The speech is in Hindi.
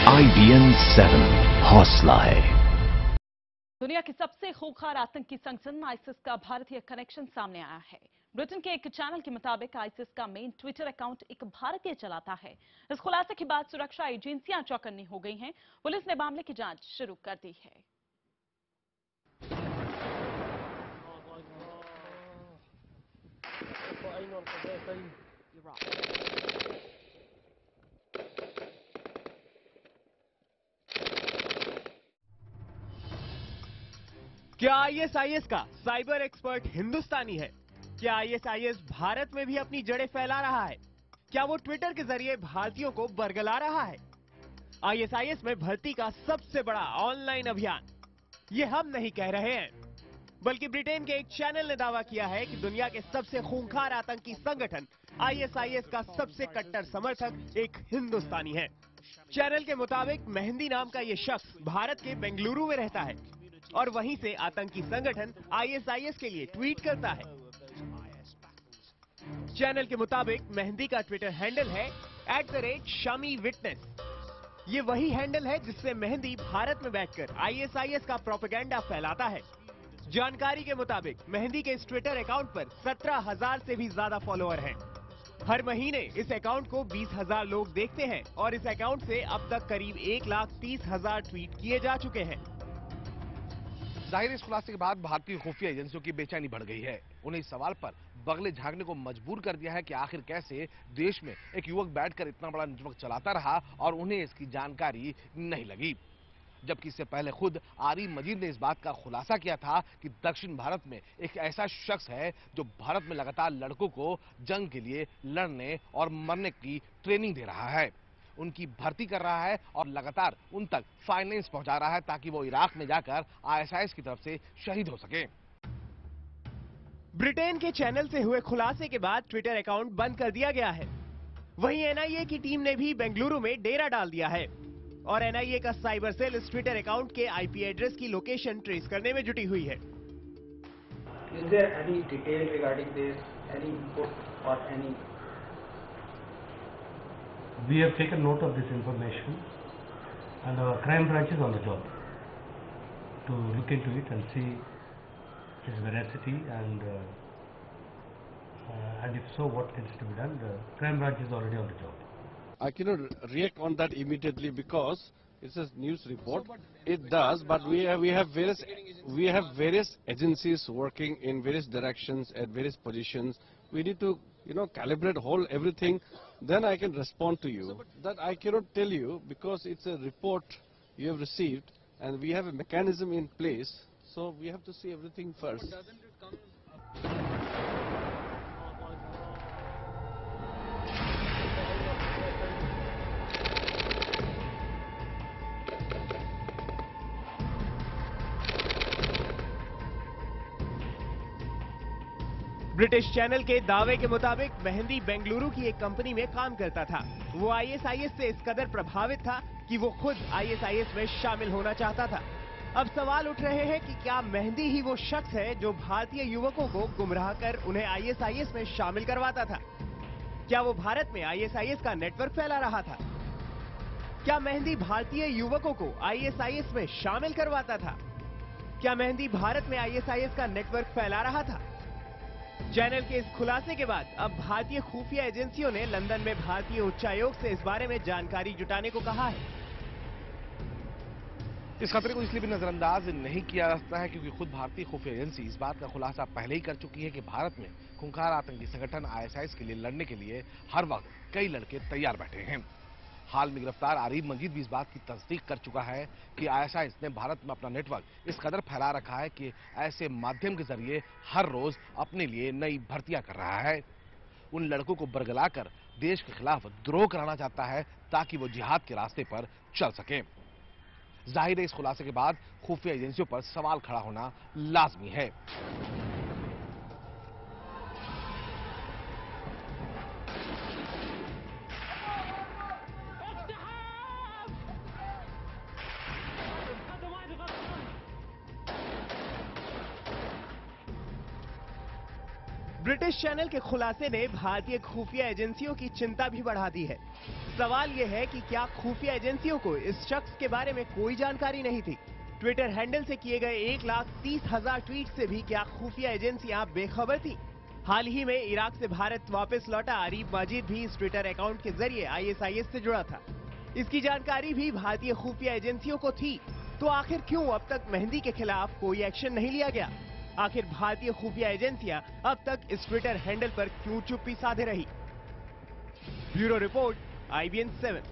IBN-7 हौसला है। दुनिया की सबसे खूंखार आतंकी संगठन आईसिस का भारतीय कनेक्शन सामने आया है। ब्रिटेन के एक चैनल के मुताबिक आईसिस का मेन ट्विटर अकाउंट एक भारतीय चलाता है। इस खुलासे के बाद सुरक्षा एजेंसियां चौकन्नी हो गई हैं। पुलिस ने मामले की जांच शुरू कर दी है। क्या आईएसआईएस का साइबर एक्सपर्ट हिंदुस्तानी है? क्या आईएसआईएस भारत में भी अपनी जड़ें फैला रहा है? क्या वो ट्विटर के जरिए भारतीयों को बरगला रहा है? आईएसआईएस में भर्ती का सबसे बड़ा ऑनलाइन अभियान, ये हम नहीं कह रहे हैं, बल्कि ब्रिटेन के एक चैनल ने दावा किया है कि दुनिया के सबसे खूंखार आतंकी संगठन आईएसआईएस का सबसे कट्टर समर्थक एक हिंदुस्तानी है। चैनल के मुताबिक मेहंदी नाम का ये शख्स भारत के बेंगलुरु में रहता है और वहीं से आतंकी संगठन आईएसआईएस के लिए ट्वीट करता है। चैनल के मुताबिक मेहंदी का ट्विटर हैंडल है @ShamiWitness। ये वही हैंडल है जिससे मेहंदी भारत में बैठकर आईएसआईएस का प्रोपेगेंडा फैलाता है। जानकारी के मुताबिक मेहंदी के इस ट्विटर अकाउंट पर 17,000 से भी ज्यादा फॉलोअर हैं। हर महीने इस अकाउंट को 20,000 लोग देखते हैं और इस अकाउंट से अब तक करीब 1,30,000 ट्वीट किए जा चुके हैं। जाहिर इस खुलासे के बाद भारतीय खुफिया एजेंसियों की बेचैनी बढ़ गई है। उन्हें इस सवाल पर बगले झांकने को मजबूर कर दिया है कि आखिर कैसे देश में एक युवक बैठकर इतना बड़ा नेटवर्क चलाता रहा और उन्हें इसकी जानकारी नहीं लगी। जबकि इससे पहले खुद आरिफ मजीद ने इस बात का खुलासा किया था कि दक्षिण भारत में एक ऐसा शख्स है जो भारत में लगातार लड़कों को जंग के लिए लड़ने और मरने की ट्रेनिंग दे रहा है, उनकी भर्ती कर रहा है और लगातार उन तक फाइनेंस पहुंचा रहा है ताकि वो इराक में जाकर आईएसआईएस की तरफ से शहीद हो सके। ब्रिटेन के चैनल से हुए खुलासे के बाद ट्विटर अकाउंट बंद कर दिया गया है। वहीं एनआईए की टीम ने भी बेंगलुरु में डेरा डाल दिया है और एनआईए का साइबर सेल इस ट्विटर अकाउंट के आईपी एड्रेस की लोकेशन ट्रेस करने में जुटी हुई है। Is there any detail regarding this? Any input or any? We have taken note of this information and our crime branch is on the job to look into it and see its veracity and if so, what needs to be done. The crime branch is already on the job. I cannot react on that immediately because it's a news report. It does, but we have various agencies working in various directions at various positions. We need to calibrate everything. Then I can respond to you. That I cannot tell you because it's a report you have received, and we have a mechanism in place. So we have to see everything first. British channel के दावे के मुताबिक मेहंदी बेंगलुरु की एक कंपनी में काम करता था। वो आईएसआईएस से इस कदर प्रभावित था कि वो खुद आईएसआईएस में शामिल होना चाहता था। अब सवाल उठ रहे हैं कि क्या मेहंदी ही वो शख्स है जो भारतीय युवकों को गुमराह कर उन्हें आईएसआईएस में शामिल करवाता था? क्या वो भारत में आईएसआईएस का नेटवर्क फैला रहा था? क्या मेहंदी भारतीय युवकों को आईएसआईएस में शामिल करवाता था? क्या मेहंदी भारत में आईएसआईएस का नेटवर्क फैला रहा था? चैनल के इस खुलासे के बाद अब भारतीय खुफिया एजेंसियों ने लंदन में भारतीय उच्चायोग से इस बारे में जानकारी जुटाने को कहा है। इस खतरे को इसलिए भी नजरअंदाज नहीं किया जा सकता है क्योंकि खुद भारतीय खुफिया एजेंसी इस बात का खुलासा पहले ही कर चुकी है कि भारत में खूंखार आतंकी संगठन आईएसआईएस के लिए लड़ने के लिए हर वक्त कई लड़के तैयार बैठे हैं। हाल में गिरफ्तार आरिफ मजीद भी इस बात की तस्दीक कर चुका है कि आईएसआईएस ने भारत में अपना नेटवर्क इस कदर फैला रखा है कि ऐसे माध्यम के जरिए हर रोज अपने लिए नई भर्तियां कर रहा है। उन लड़कों को बरगलाकर देश के खिलाफ द्रोह कराना चाहता है ताकि वो जिहाद के रास्ते पर चल सके। जाहिर है इस खुलासे के बाद खुफिया एजेंसियों पर सवाल खड़ा होना लाजमी है। ब्रिटिश चैनल के खुलासे ने भारतीय खुफिया एजेंसियों की चिंता भी बढ़ा दी है। सवाल यह है कि क्या खुफिया एजेंसियों को इस शख्स के बारे में कोई जानकारी नहीं थी? ट्विटर हैंडल से किए गए 1,30,000 ट्वीट से भी क्या खुफिया एजेंसियां बेखबर थी? हाल ही में इराक से भारत वापस लौटा आरिफ माजिद भी इस ट्विटर अकाउंट के जरिए ISIS से जुड़ा था। इसकी जानकारी भी भारतीय खुफिया एजेंसियों को थी। तो आखिर क्यों अब तक मेहंदी के खिलाफ कोई एक्शन नहीं लिया गया? आखिर भारतीय खुफिया एजेंसियां अब तक इस ट्विटर हैंडल पर क्यों चुप्पी साधे रही? Bureau report, IBN 7।